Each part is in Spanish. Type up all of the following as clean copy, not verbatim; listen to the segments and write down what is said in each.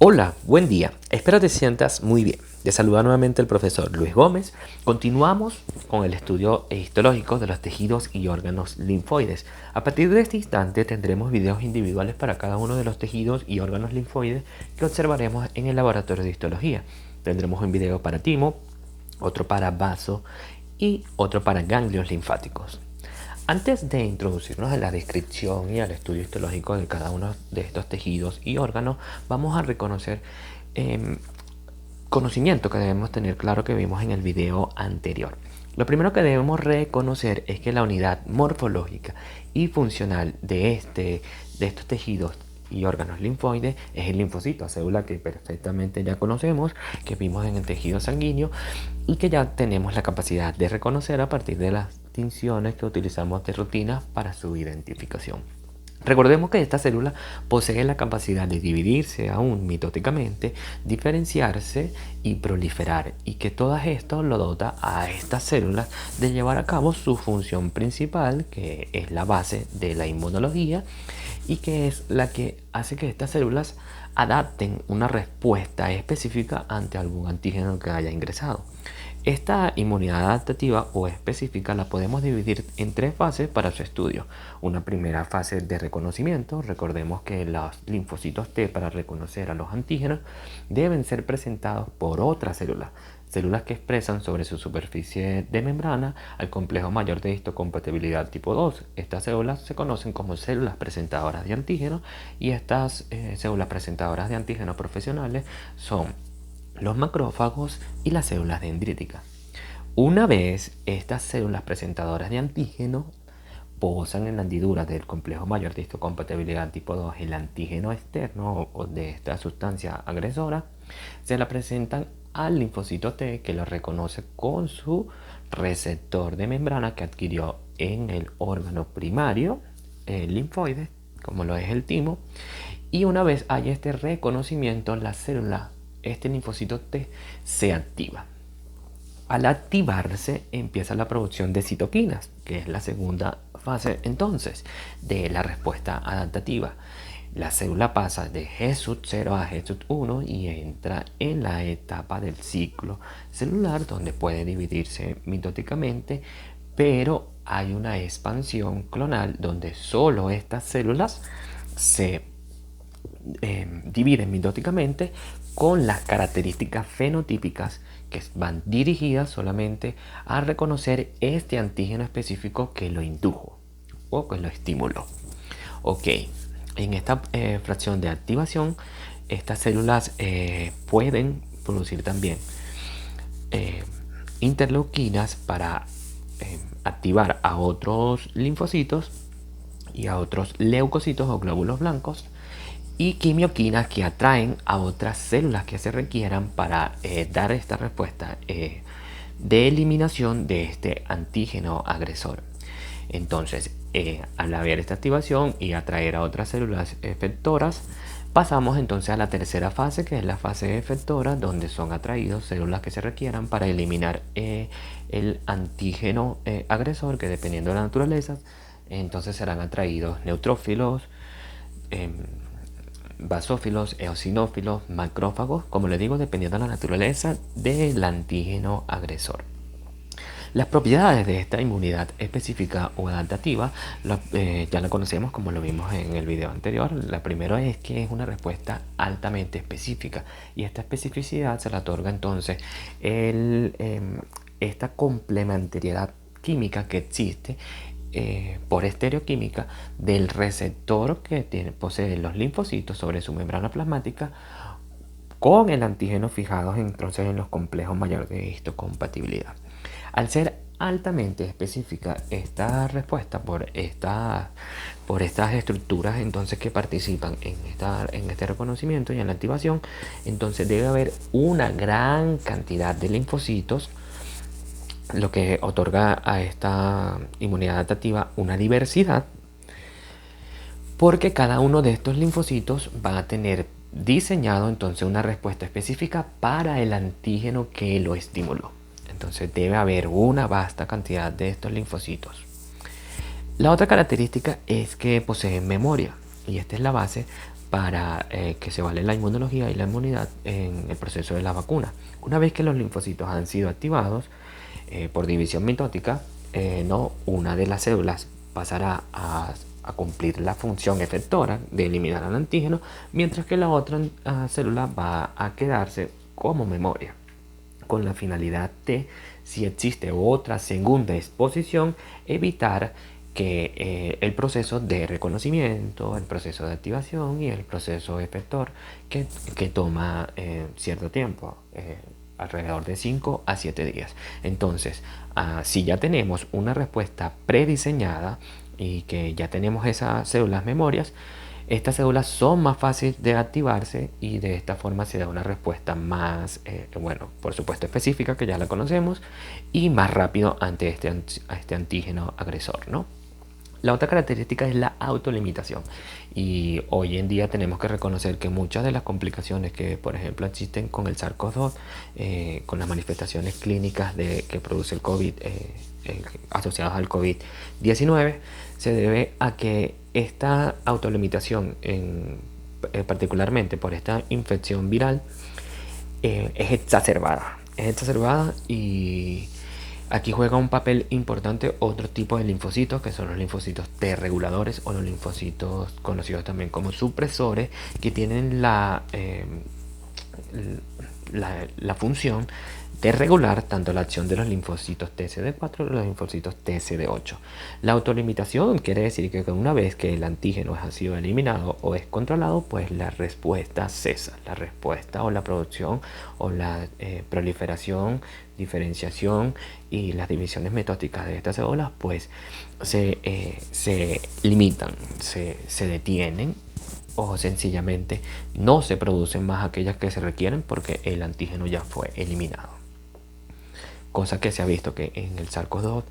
Hola, buen día. Espero te sientas muy bien. Te saluda nuevamente el profesor Luis Gómez. Continuamos con el estudio histológico de los tejidos y órganos linfoides. A partir de este instante tendremos videos individuales para cada uno de los tejidos y órganos linfoides que observaremos en el laboratorio de histología. Tendremos un video para timo, otro para vaso y otro para ganglios linfáticos. Antes de introducirnos a la descripción y al estudio histológico de cada uno de estos tejidos y órganos, vamos a reconocer conocimiento que debemos tener claro que vimos en el video anterior. Lo primero que debemos reconocer es que la unidad morfológica y funcional de estos tejidos y órganos linfoides es el linfocito, célula que perfectamente ya conocemos, que vimos en el tejido sanguíneo y que ya tenemos la capacidad de reconocer a partir de las distinciones que utilizamos de rutina para su identificación. Recordemos que esta célula posee la capacidad de dividirse aún mitóticamente, diferenciarse y proliferar, y que todo esto lo dota a estas células de llevar a cabo su función principal, que es la base de la inmunología y que es la que hace que estas células adapten una respuesta específica ante algún antígeno que haya ingresado. Esta inmunidad adaptativa o específica la podemos dividir en tres fases para su estudio. Una primera fase de reconocimiento. Recordemos que los linfocitos T, para reconocer a los antígenos, deben ser presentados por otras células. Células que expresan sobre su superficie de membrana al complejo mayor de histocompatibilidad tipo 2. Estas células se conocen como células presentadoras de antígenos y estas células presentadoras de antígenos profesionales son los macrófagos y las células dendríticas. Una vez estas células presentadoras de antígeno posan en la hendidura del complejo mayor de histocompatibilidad tipo 2 el antígeno externo o de esta sustancia agresora, se la presentan al linfocito T, que lo reconoce con su receptor de membrana que adquirió en el órgano primario, el linfoide, como lo es el timo, y una vez hay este reconocimiento, la célula, este linfocito T, se activa. Al activarse empieza la producción de citoquinas, que es la segunda fase entonces de la respuesta adaptativa. La célula pasa de GSUT0 a GSUT1 y entra en la etapa del ciclo celular, donde puede dividirse mitóticamente, pero hay una expansión clonal donde solo estas células se dividen mitóticamente con las características fenotípicas que van dirigidas solamente a reconocer este antígeno específico que lo indujo o que lo estimuló. Ok, en esta fracción de activación, estas células pueden producir también interleuquinas para activar a otros linfocitos y a otros leucocitos o glóbulos blancos, y quimioquinas que atraen a otras células que se requieran para dar esta respuesta de eliminación de este antígeno agresor. Entonces, al haber esta activación y atraer a otras células efectoras, pasamos entonces a la tercera fase, que es la fase efectora, donde son atraídos células que se requieran para eliminar el antígeno agresor, que dependiendo de la naturaleza, entonces serán atraídos neutrófilos, basófilos, eosinófilos, macrófagos, como les digo, dependiendo de la naturaleza del antígeno agresor. Las propiedades de esta inmunidad específica o adaptativa ya la conocemos, como lo vimos en el video anterior. La primera es que es una respuesta altamente específica, y esta especificidad se la otorga entonces esta complementariedad química que existe por estereoquímica del receptor que poseen los linfocitos sobre su membrana plasmática con el antígeno fijados entonces en los complejos mayores de histocompatibilidad. Al ser altamente específica esta respuesta por estas estructuras entonces que participan en este reconocimiento y en la activación, entonces debe haber una gran cantidad de linfocitos, lo que otorga a esta inmunidad adaptativa una diversidad, porque cada uno de estos linfocitos va a tener diseñado entonces una respuesta específica para el antígeno que lo estimuló. Entonces debe haber una vasta cantidad de estos linfocitos. La otra característica es que poseen memoria, y esta es la base para que se vale la inmunología y la inmunidad en el proceso de la vacuna. Una vez que los linfocitos han sido activados por división mitótica, una de las células pasará a cumplir la función efectora de eliminar al antígeno, mientras que la otra célula va a quedarse como memoria, con la finalidad de, si existe otra segunda exposición, evitar que el proceso de reconocimiento, el proceso de activación y el proceso efector que toma cierto tiempo, alrededor de 5 a 7 días. Entonces, si ya tenemos una respuesta prediseñada y que ya tenemos esas células memorias, estas células son más fáciles de activarse y de esta forma se da una respuesta más, por supuesto específica, que ya la conocemos, y más rápido ante este antígeno agresor, ¿no? La otra característica es la autolimitación, y hoy en día tenemos que reconocer que muchas de las complicaciones que, por ejemplo, existen con el SARS-CoV-2, con las manifestaciones clínicas que produce el COVID, asociadas al COVID-19, se debe a que esta autolimitación, particularmente por esta infección viral, es exacerbada. Y aquí juega un papel importante otro tipo de linfocitos, que son los linfocitos T reguladores o los linfocitos conocidos también como supresores, que tienen la función de regular tanto la acción de los linfocitos TCD4 como los linfocitos TCD8. La autolimitación quiere decir que una vez que el antígeno ha sido eliminado o es controlado, pues la respuesta cesa. La respuesta o la producción o la proliferación, diferenciación y las divisiones metóticas de estas células pues se limitan, se detienen, o sencillamente no se producen más aquellas que se requieren porque el antígeno ya fue eliminado. Cosa que se ha visto que en el SARS-CoV-2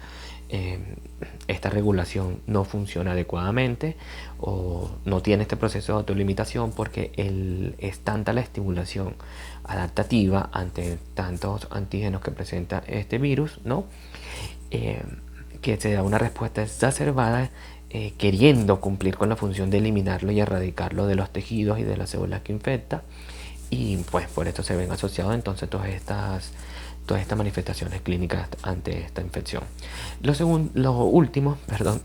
esta regulación no funciona adecuadamente o no tiene este proceso de autolimitación porque es tanta la estimulación adaptativa ante tantos antígenos que presenta este virus, ¿no? Que se da una respuesta exacerbada queriendo cumplir con la función de eliminarlo y erradicarlo de los tejidos y de las células que infecta, y pues por esto se ven asociados entonces todas estas manifestaciones clínicas ante esta infección. Lo último,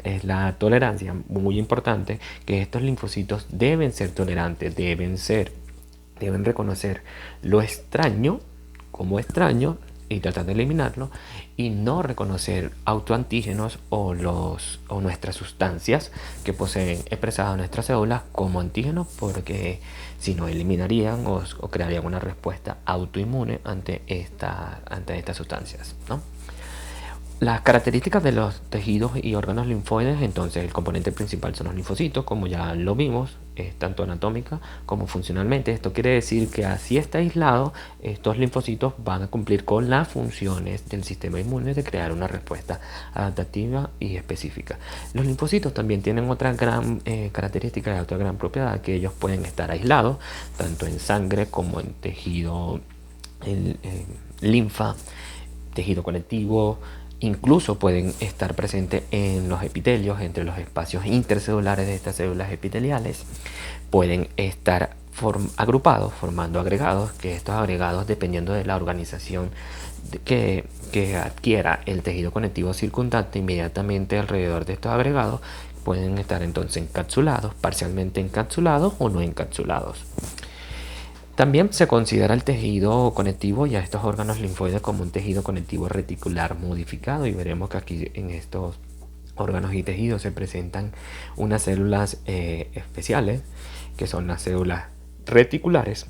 es la tolerancia, muy importante, que estos linfocitos deben ser tolerantes, deben reconocer lo extraño como extraño y tratar de eliminarlo, y no reconocer autoantígenos o nuestras sustancias que poseen expresadas nuestras células como antígenos, porque si no eliminarían o crearían una respuesta autoinmune ante estas sustancias, ¿no? Las características de los tejidos y órganos linfoides, entonces el componente principal son los linfocitos, como ya lo vimos, tanto anatómica como funcionalmente. Esto quiere decir que así está aislado, estos linfocitos van a cumplir con las funciones del sistema inmune de crear una respuesta adaptativa y específica. Los linfocitos también tienen otra gran característica y otra gran propiedad, que ellos pueden estar aislados, tanto en sangre como en tejido linfa, tejido conectivo. Incluso pueden estar presentes en los epitelios, entre los espacios intercelulares de estas células epiteliales. Pueden estar agrupados, formando agregados, que estos agregados, dependiendo de la organización que adquiera el tejido conectivo circundante inmediatamente alrededor de estos agregados, pueden estar entonces encapsulados, parcialmente encapsulados o no encapsulados. También se considera el tejido conectivo y a estos órganos linfoides como un tejido conectivo reticular modificado, y veremos que aquí en estos órganos y tejidos se presentan unas células especiales, que son las células reticulares,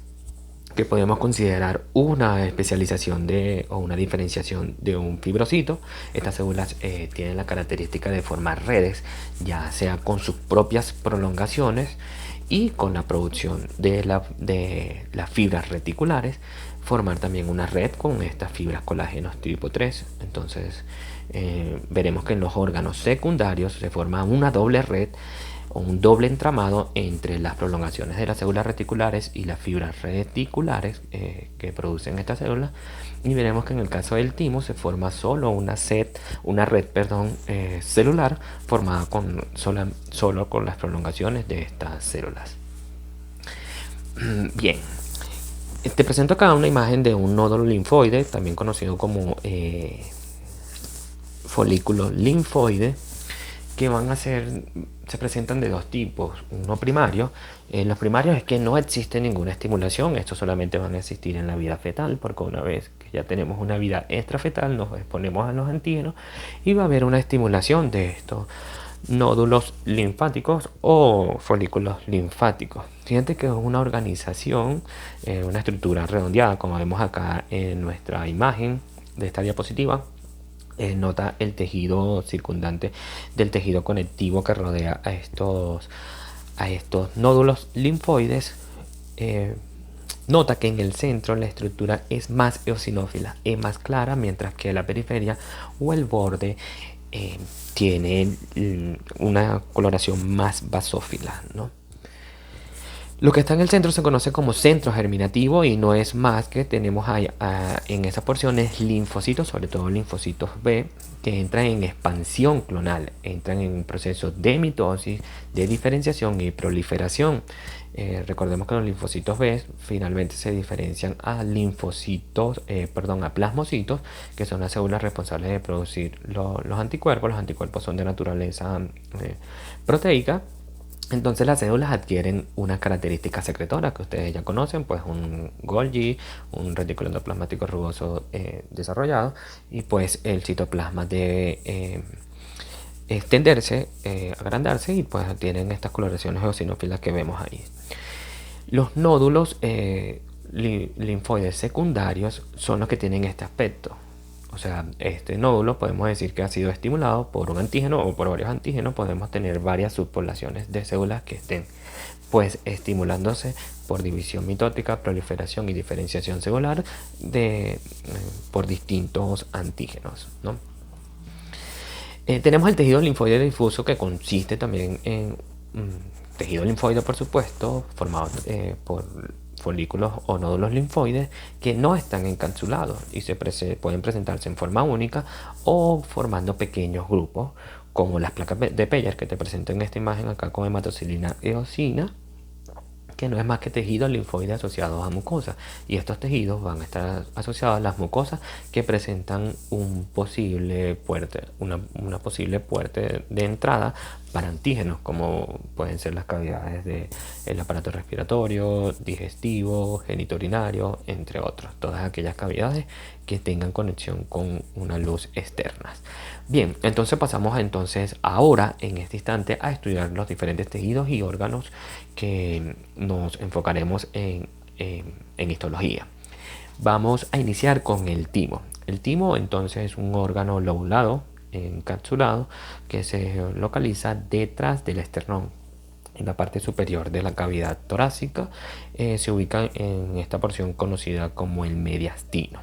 que podemos considerar una especialización o una diferenciación de un fibrocito. Estas células tienen la característica de formar redes, ya sea con sus propias prolongaciones y con la producción de las fibras reticulares, formar también una red con estas fibras colágenos tipo 3. Entonces veremos que en los órganos secundarios se forma una doble red o un doble entramado entre las prolongaciones de las células reticulares y las fibras reticulares que producen estas células, y veremos que en el caso del timo se forma solo una red celular formada solo con las prolongaciones de estas células. Bien, te presento acá una imagen de un nódulo linfoide, también conocido como folículo linfoide, que se presentan de dos tipos. Uno primario. Los primarios es que no existe ninguna estimulación, estos solamente van a existir en la vida fetal, porque una vez que ya tenemos una vida extrafetal nos exponemos a los antígenos y va a haber una estimulación de estos nódulos linfáticos o folículos linfáticos. Fíjate que es una organización, una estructura redondeada, como vemos acá en nuestra imagen de esta diapositiva. Nota el tejido circundante del tejido conectivo que rodea a estos nódulos linfoides. Nota que en el centro la estructura es más eosinófila, es más clara, mientras que la periferia o el borde tiene una coloración más basófila, ¿no? Lo que está en el centro se conoce como centro germinativo y no es más que tenemos en esa porción es linfocitos, sobre todo linfocitos B, que entran en expansión clonal, entran en un proceso de mitosis, de diferenciación y proliferación. Recordemos que los linfocitos B finalmente se diferencian a a plasmocitos, que son las células responsables de producir los anticuerpos. Los anticuerpos son de naturaleza proteica. Entonces las células adquieren unas características secretoras que ustedes ya conocen, pues un Golgi, un retículo endoplasmático rugoso desarrollado, y pues el citoplasma debe extenderse, agrandarse, y pues tienen estas coloraciones eosinófilas que vemos ahí. Los nódulos linfoides secundarios son los que tienen este aspecto. O sea, este nódulo podemos decir que ha sido estimulado por un antígeno o por varios antígenos. Podemos tener varias subpoblaciones de células que estén pues estimulándose por división mitótica, proliferación y diferenciación celular por distintos antígenos, ¿no? Tenemos el tejido linfoide difuso, que consiste también en tejido linfoide, por supuesto, formado por folículos o nódulos linfoides que no están encapsulados y pueden presentarse en forma única o formando pequeños grupos, como las placas de Peyer que te presento en esta imagen acá con hematocilina eosina, que no es más que tejido linfoide asociado a mucosas, y estos tejidos van a estar asociados a las mucosas que presentan una posible puerta de entrada para antígenos, como pueden ser las cavidades del aparato respiratorio, digestivo, genitourinario, entre otros, todas aquellas cavidades que tengan conexión con una luz externa. Bien, entonces pasamos ahora en este instante a estudiar los diferentes tejidos y órganos que nos enfocaremos en histología. Vamos a iniciar con el timo. El timo entonces es un órgano lobulado, encapsulado, que se localiza detrás del esternón. En la parte superior de la cavidad torácica se ubica en esta porción conocida como el mediastino.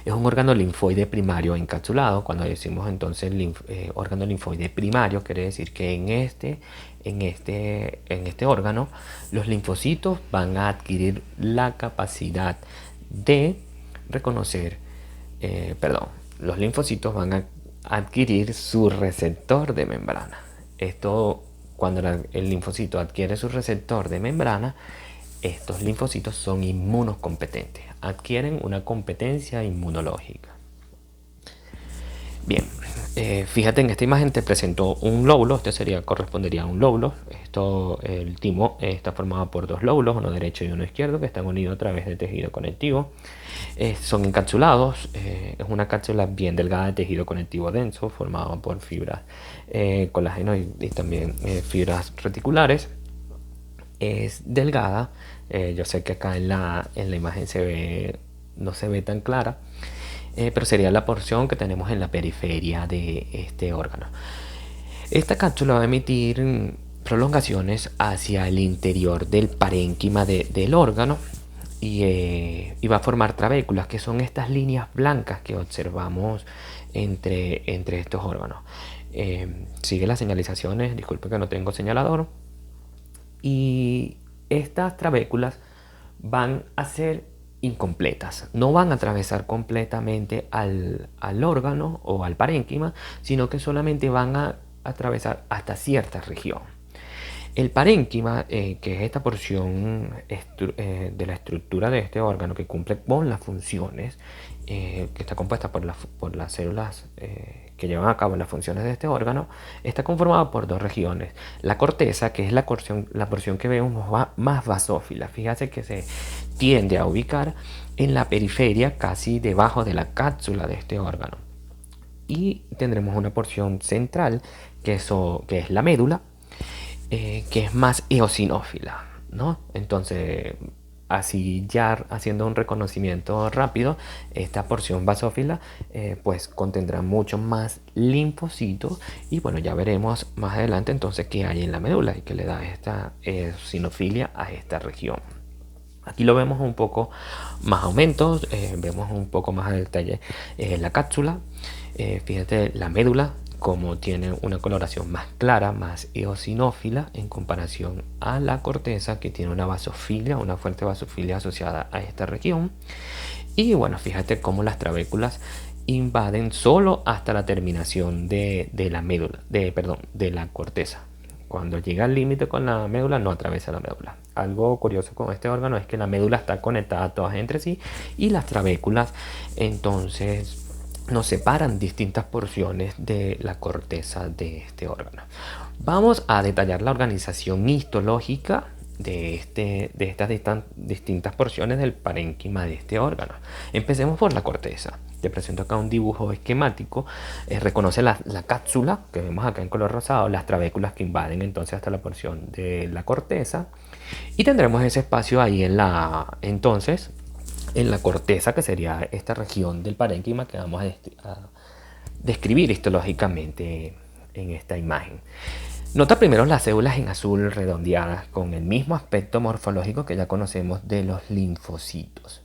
Es un órgano linfoide primario encapsulado. Cuando decimos entonces órgano linfoide primario, quiere decir que en este órgano los linfocitos van a adquirir la capacidad de reconocer, los linfocitos van a adquirir su receptor de membrana. Cuando el linfocito adquiere su receptor de membrana, estos linfocitos son inmunocompetentes, adquieren una competencia inmunológica. Bien, fíjate, en esta imagen te presento un lóbulo. Correspondería a un lóbulo. El timo está formado por dos lóbulos, uno derecho y uno izquierdo, que están unidos a través de tejido conectivo. Son encapsulados. Es una cápsula bien delgada de tejido conectivo denso, formado por fibras colágeno y también fibras reticulares. Es delgada. Yo sé que acá en la imagen no se ve tan clara, pero sería la porción que tenemos en la periferia de este órgano. Esta cápsula va a emitir prolongaciones hacia el interior del parénquima del órgano y va a formar trabéculas, que son estas líneas blancas que observamos entre estos órganos. Sigue las señalizaciones, disculpe que no tengo señalador. Y estas trabéculas van a ser incompletas, no van a atravesar completamente al órgano o al parénquima, sino que solamente van a atravesar hasta cierta región. El parénquima, que es esta porción de la estructura de este órgano que cumple con las funciones, que está compuesta por las células que llevan a cabo las funciones de este órgano, está conformada por dos regiones. La corteza, que es la porción que vemos más basófila. Fíjate que se tiende a ubicar en la periferia, casi debajo de la cápsula de este órgano. Y tendremos una porción central, que es la médula, que es más eosinófila, ¿no? Entonces, así ya haciendo un reconocimiento rápido, esta porción basófila pues contendrá mucho más linfocitos, y bueno, ya veremos más adelante entonces qué hay en la médula y que le da esta eosinofilia a esta región. Aquí lo vemos un poco más aumentos, vemos un poco más a detalle la cápsula. Fíjate la médula como tiene una coloración más clara, más eosinófila en comparación a la corteza, que tiene una vasofilia, una fuerte vasofilia asociada a esta región. Y bueno, fíjate cómo las trabéculas invaden solo hasta la terminación de la médula, de la corteza. Cuando llega al límite con la médula, no atraviesa la médula. Algo curioso con este órgano es que la médula está conectada todas entre sí, y las trabéculas entonces nos separan distintas porciones de la corteza de este órgano. Vamos a detallar la organización histológica de estas distintas porciones del parénquima de este órgano. Empecemos por la corteza. Te presento acá un dibujo esquemático. Reconoce la cápsula que vemos acá en color rosado, las trabéculas que invaden entonces hasta la porción de la corteza, y tendremos ese espacio ahí en la corteza, que sería esta región del parénquima que vamos a describir histológicamente en esta imagen. Nota primero las células en azul redondeadas con el mismo aspecto morfológico que ya conocemos de los linfocitos.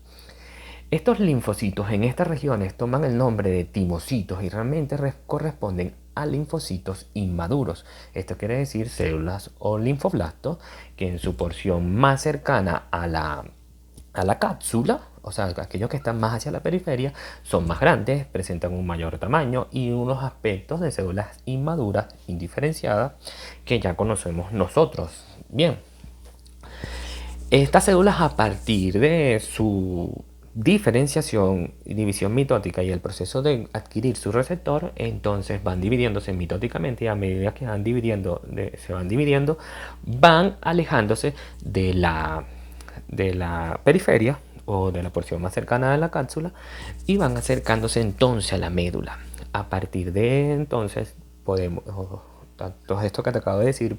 Estos linfocitos en estas regiones toman el nombre de timocitos y realmente corresponden a linfocitos inmaduros. Esto quiere decir células o linfoblastos que en su porción más cercana a la cápsula, o sea, aquellos que están más hacia la periferia, son más grandes, presentan un mayor tamaño y unos aspectos de células inmaduras, indiferenciadas, que ya conocemos nosotros. Bien, estas células, a partir de su diferenciación y división mitótica y el proceso de adquirir su receptor, entonces van dividiéndose mitóticamente, y a medida que se van dividiendo, van alejándose de la periferia o de la porción más cercana de la cápsula, y van acercándose entonces a la médula. A partir de entonces todo esto que te acabo de decir,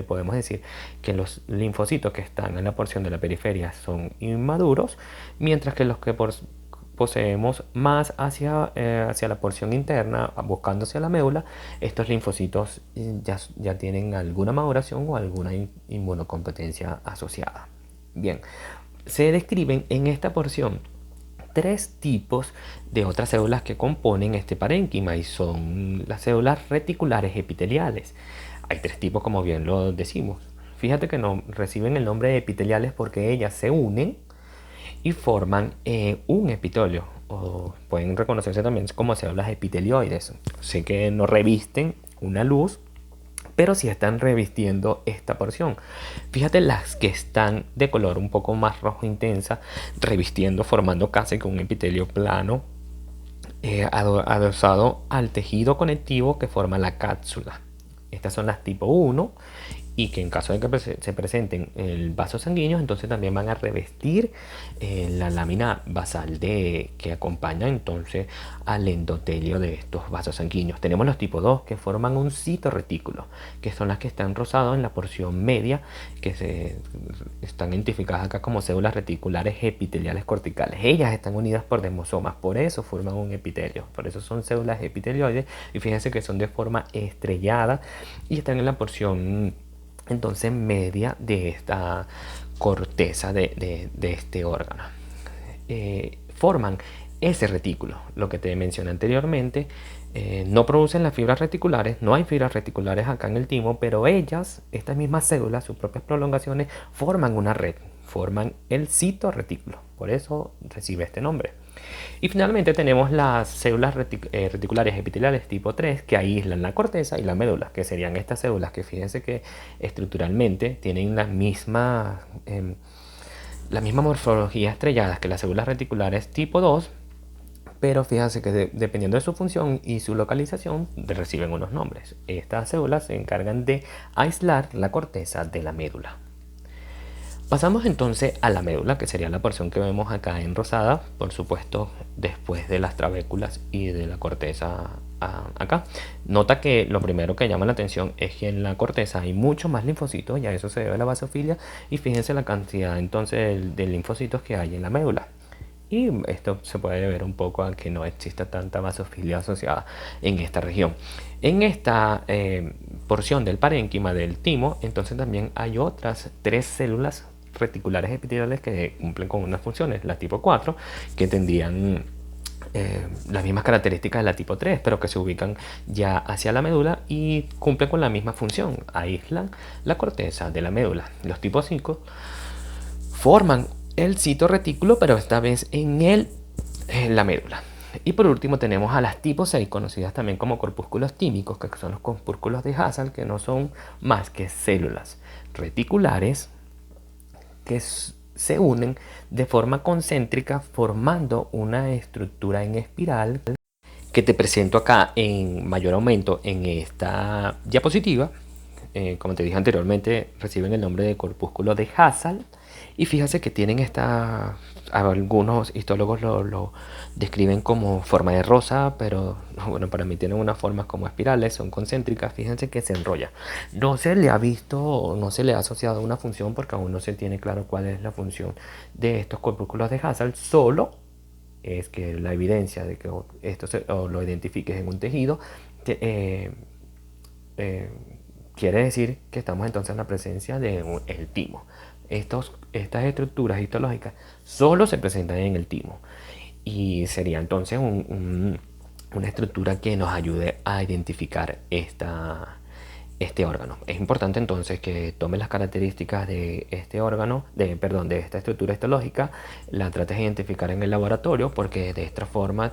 podemos decir que los linfocitos que están en la porción de la periferia son inmaduros, mientras que los que poseemos más hacia la porción interna, buscando hacia la médula, estos linfocitos ya tienen alguna maduración o alguna inmunocompetencia asociada. Bien, se describen en esta porción tres tipos de otras células que componen este parénquima, y son las células reticulares epiteliales. Hay tres tipos, como bien lo decimos. Fíjate que no reciben el nombre de epiteliales porque ellas se unen y forman un epitelio, o pueden reconocerse también como células epitelioides. Sé que no revisten una luz, pero sí están revistiendo esta porción. Fíjate las que están de color un poco más rojo intensa, revistiendo, formando casi que un epitelio plano, adosado al tejido conectivo que forma la cápsula. Estas son las tipo 1, y que en caso de que se presenten el vaso sanguíneo, entonces también van a revestir la lámina basal que acompaña entonces al endotelio de estos vasos sanguíneos. Tenemos los tipo 2, que forman un citorretículo, que son las que están rosadas en la porción media, que están identificadas acá como células reticulares epiteliales corticales. Ellas están unidas por desmosomas, por eso forman un epitelio, por eso son células epitelioides, y fíjense que son de forma estrellada y están en la porción entonces media de esta corteza de este órgano. Forman ese retículo, lo que te mencioné anteriormente. No producen las fibras reticulares, no hay fibras reticulares acá en el timo, pero estas mismas células, sus propias prolongaciones, forman una red, forman el citorretículo, por eso recibe este nombre. Y finalmente tenemos las células reticulares epiteliales tipo 3 que aíslan la corteza y la médula, que serían estas células que fíjense que estructuralmente tienen la misma morfología estrellada que las células reticulares tipo 2, pero fíjense que dependiendo de su función y su localización reciben unos nombres. Estas células se encargan de aislar la corteza de la médula. Pasamos entonces a la médula, que sería la porción que vemos acá en rosada, por supuesto después de las trabéculas y de la corteza acá. Nota que lo primero que llama la atención es que en la corteza hay mucho más linfocitos, y a eso se debe la basofilia, y fíjense la cantidad entonces de linfocitos que hay en la médula. Y esto se puede ver un poco a que no exista tanta basofilia asociada en esta región. En esta porción del parénquima del timo, entonces también hay otras 3 células reticulares epiteliales que cumplen con unas funciones. La tipo 4, que tendrían las mismas características de la tipo 3, pero que se ubican ya hacia la médula y cumplen con la misma función. Aíslan la corteza de la médula. Los tipos 5 forman el citoretículo, pero esta vez en la médula. Y por último tenemos a las tipo 6, conocidas también como corpúsculos tímicos, que son los corpúsculos de Hassall, que no son más que células reticulares que se unen de forma concéntrica formando una estructura en espiral que te presento acá en mayor aumento en esta diapositiva. Como te dije anteriormente, reciben el nombre de corpúsculo de Hassall. Y fíjate que tienen algunos histólogos lo describen como forma de rosa, pero bueno, para mí tienen unas formas como espirales, son concéntricas. Fíjense que se enrolla. No se le ha visto, no se le ha asociado una función, porque aún no se tiene claro cuál es la función de estos corpúsculos de Hassall. Solo es que la evidencia de que esto lo identifiques en un tejido quiere decir que estamos entonces en la presencia del timo. Estas estructuras histológicas solo se presentan en el timo, y sería entonces una estructura que nos ayude a identificar este órgano. Es importante entonces que tomes las características de este órgano, de esta estructura histológica, la trates de identificar en el laboratorio, porque de esta forma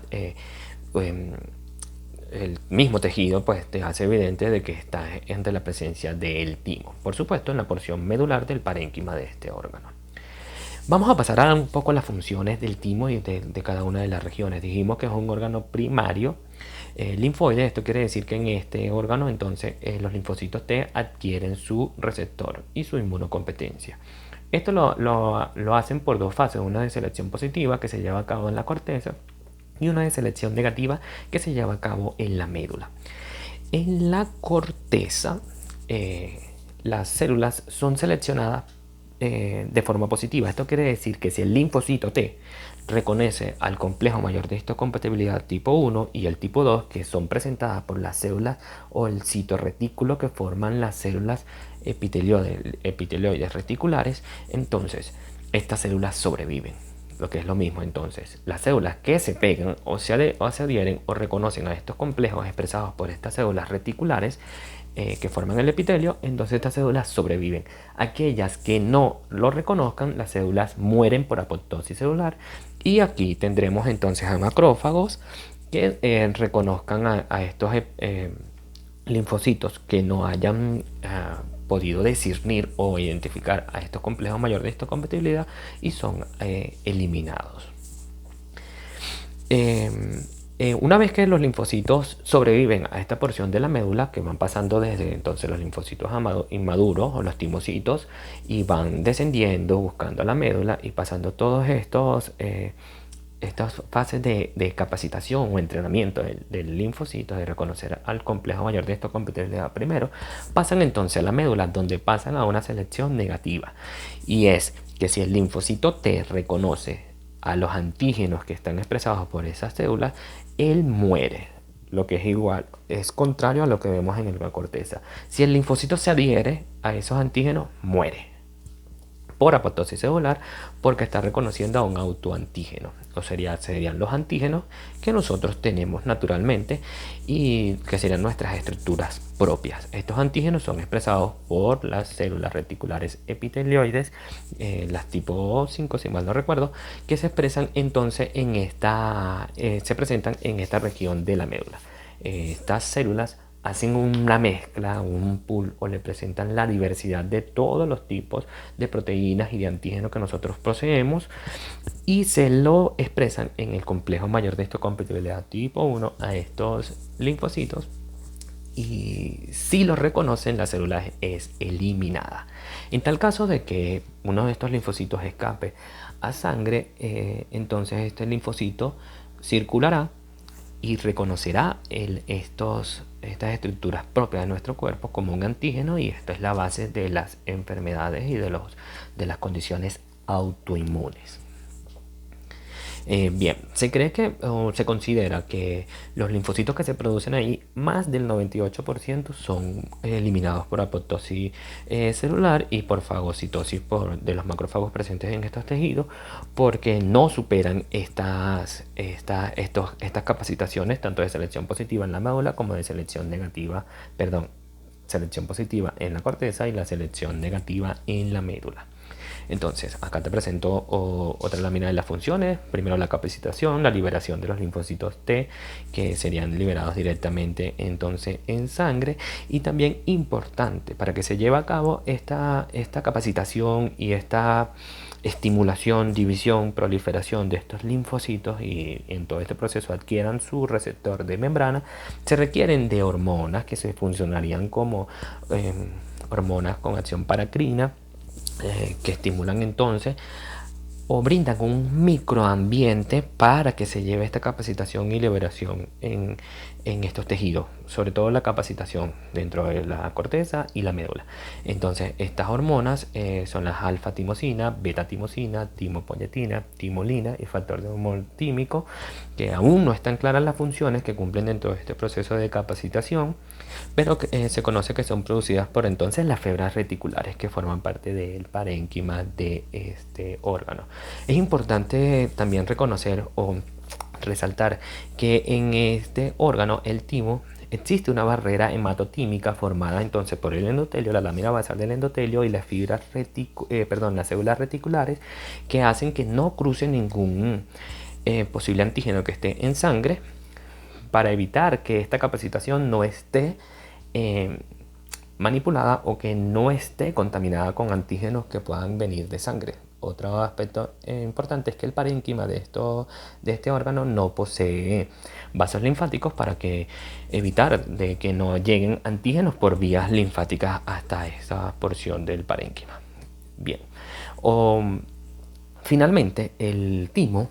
el mismo tejido pues te hace evidente de que está ante la presencia del timo, por supuesto en la porción medular del parénquima de este órgano. Vamos a pasar a un poco las funciones del timo y de cada una de las regiones. Dijimos que es un órgano primario linfoide. Esto quiere decir que en este órgano entonces los linfocitos T adquieren su receptor y su inmunocompetencia. Esto lo hacen por 2 fases, una de selección positiva que se lleva a cabo en la corteza y una de selección negativa que se lleva a cabo en la médula. En la corteza, las células son seleccionadas de forma positiva. Esto quiere decir que si el linfocito T reconoce al complejo mayor de histocompatibilidad tipo 1 y el tipo 2, que son presentadas por las células o el citorretículo que forman las células epitelioides reticulares, entonces estas células sobreviven. Lo que es lo mismo, entonces, las células que se pegan o se adhieren o reconocen a estos complejos expresados por estas células reticulares que forman el epitelio, entonces estas células sobreviven. Aquellas que no lo reconozcan, las células mueren por apoptosis celular. Y aquí tendremos entonces a macrófagos que reconozcan a estos linfocitos que no hayan podido discernir o identificar a estos complejos mayores de histocompatibilidad y son eliminados. Una vez que los linfocitos sobreviven a esta porción de la médula, que van pasando desde entonces los linfocitos inmaduros o los timocitos y van descendiendo buscando la médula y pasando todos estas fases de capacitación o entrenamiento del linfocito, de reconocer al complejo mayor de histocompatibilidad primero, pasan entonces a la médula, donde pasan a una selección negativa, y es que si el linfocito T reconoce a los antígenos que están expresados por esas células, él muere, lo que es contrario a lo que vemos en la corteza. Si el linfocito se adhiere a esos antígenos, muere. por apoptosis celular porque está reconociendo a un autoantígeno, o serían los antígenos que nosotros tenemos naturalmente y que serían nuestras estructuras propias. Estos antígenos son expresados por las células reticulares epitelioides, las tipo 5 si mal no recuerdo, que se expresan entonces en se presentan en esta región de la médula. Estas células hacen una mezcla, un pool, o le presentan la diversidad de todos los tipos de proteínas y de antígenos que nosotros poseemos y se lo expresan en el complejo mayor de histocompatibilidad tipo 1 a estos linfocitos, y si lo reconocen, la célula es eliminada. En tal caso de que uno de estos linfocitos escape a sangre, entonces este linfocito circulará y reconocerá estas estructuras propias de nuestro cuerpo como un antígeno, y esta es la base de las enfermedades y de las condiciones autoinmunes. Bien, se cree que, o se considera que los linfocitos que se producen ahí, más del 98% son eliminados por apoptosis celular y por fagocitosis de los macrófagos presentes en estos tejidos, porque no superan estas capacitaciones tanto de selección positiva en la médula como de selección negativa, selección positiva en la corteza y la selección negativa en la médula. Entonces, acá te presento otra lámina de las funciones. Primero la capacitación, la liberación de los linfocitos T, que serían liberados directamente entonces en sangre. Y también importante, para que se lleve a cabo esta capacitación y esta estimulación, división, proliferación de estos linfocitos, y en todo este proceso adquieran su receptor de membrana, se requieren de hormonas que se funcionarían como hormonas con acción paracrina, que estimulan entonces o brindan un microambiente para que se lleve esta capacitación y liberación en estos tejidos, sobre todo la capacitación dentro de la corteza y la médula. Entonces estas hormonas son las alfa-timosina, beta-timosina, timopoyetina, timolina y factor de humor tímico, que aún no están claras las funciones que cumplen dentro de este proceso de capacitación, pero se conoce que son producidas por entonces las fibras reticulares que forman parte del parénquima de este órgano. Es importante también reconocer o resaltar que en este órgano, el timo, existe una barrera hematotímica formada entonces por el endotelio, la lámina basal del endotelio y las las células reticulares, que hacen que no cruce ningún posible antígeno que esté en sangre, para evitar que esta capacitación no esté manipulada o que no esté contaminada con antígenos que puedan venir de sangre. Otro aspecto importante es que el parénquima de este órgano no posee vasos linfáticos para evitar de que no lleguen antígenos por vías linfáticas hasta esa porción del parénquima. Bien, finalmente el timo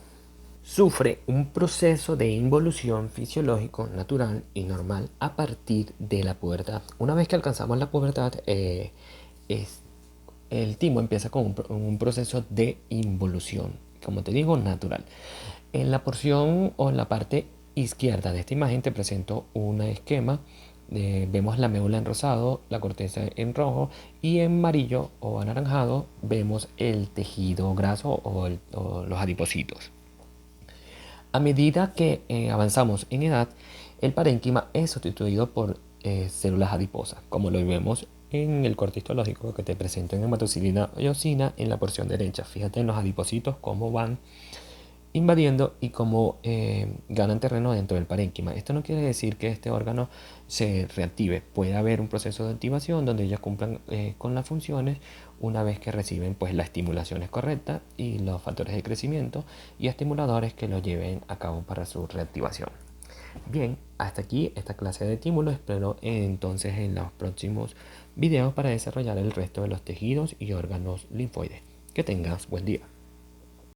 sufre un proceso de involución fisiológico natural y normal a partir de la pubertad. Una vez que alcanzamos la pubertad, el timo empieza con un proceso de involución, como te digo, natural. En la porción o en la parte izquierda de esta imagen te presento un esquema. Vemos la médula en rosado, la corteza en rojo, y en amarillo o anaranjado vemos el tejido graso o los adipocitos. A medida que avanzamos en edad, el parénquima es sustituido por células adiposas, como lo vemos en el corte histológico que te presento en hematocilina y eosina en la porción derecha. Fíjate en los adipocitos cómo van invadiendo y cómo ganan terreno dentro del parénquima. Esto no quiere decir que este órgano se reactive. Puede haber un proceso de activación donde ellos cumplan con las funciones una vez que reciben pues la estimulación es correcta y los factores de crecimiento y estimuladores que lo lleven a cabo para su reactivación. Bien, hasta aquí esta clase de estímulo. Espero entonces en los próximos videos para desarrollar el resto de los tejidos y órganos linfoides. Que tengas buen día.